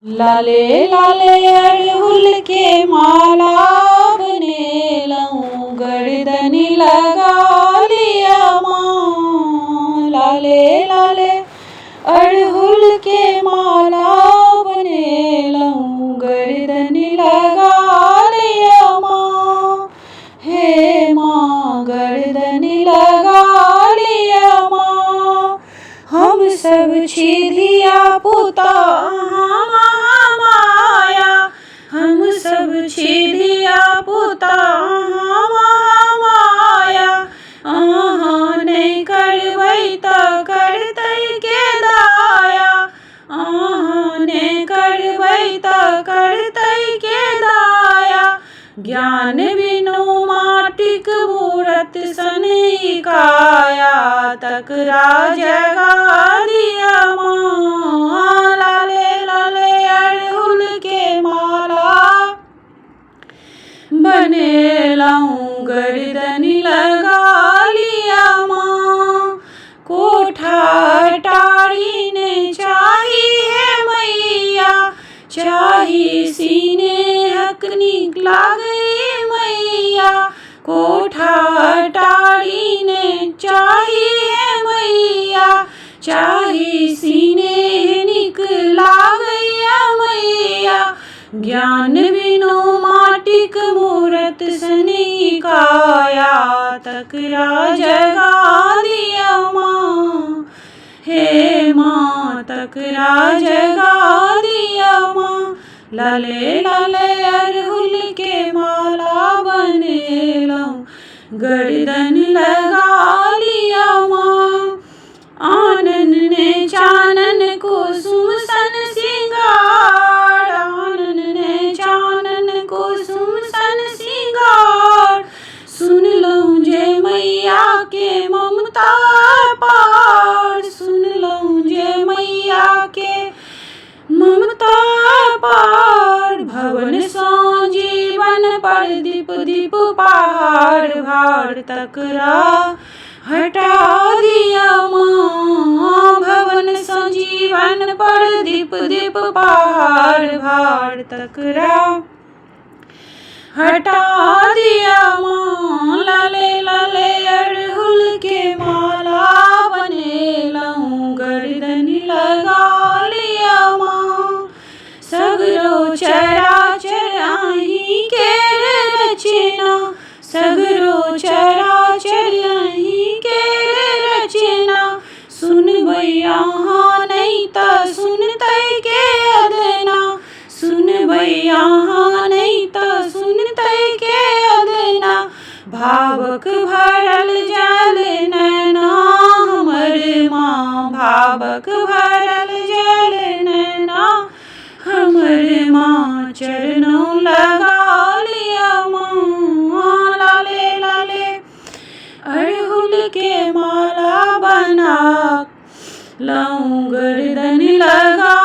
लाले लाले अड़हुल के माला बने लऊं, गर्दनी लगा लिया माँ। लाले लाले अड़हुल के माला बने लऊं, गर्दनी लगा लिया माँ। हे माँ गर्दनी लगा लिया माँ। हम सब छिधिया पुता माया, हम सब छिधिया पुता माया। अहाँ नहीं करबै त करतै के दाया, अहाँ नहीं करबै त करतै के दाया। ज्ञान बिनु माटिक मूरत सन ई काया, तकरा जगा दिया माँ। लाले लाले अड़हुल के माला बने लऊं, गर्दनी लगा लिया माँ। कोठा अटारी ने चाही है मैया, चाही सीने हक नीक लागे मैया। कोठा अटारी ने चाही है मैया, चाही सीने नीक लागैया मैया। ज्ञान बिनु माटिक मूरत सन ई काया, तकरा जगा दिया माँ। हे माँ तकरा जगा दिया माँ। लाले लाले अड़हुल के माला बने लऊं, गर्दन लगा लिया माँ। आनन ने चानन कुसुम सन सिंगार, आनन ने चानन कुसुम सन सिंगार। सुन लऊं जे मैया के ममता पार, सुन लऊं जे मैया के ममता पार। भवन सँ जीवन पर दीप दीप पहाड़ भाड़, तकरा हटा दिया माँ। भवन सँ जीवन पर दीप दीप पहाड़ भाड़, तकरा हटा दिया माँ। लाले लाले अड़हुल के माला बने लऊं, गर्दनी लगा लिया माँ। सगरो चराचर अहीं के रचना, सगरो चराचर अहीं के रचना। सुनबै अहाँ नहीं त सुनतै के अदना, सुनबै अहाँ नहीं त सुनतै के अदना। भावक भरल जल नैना हमर माँ, भावक भरल जल नैना हमर माँ। चरणों लगा लिया माँ। लाले लाले अड़हुल के माला बना लऊं, गर्दन लगा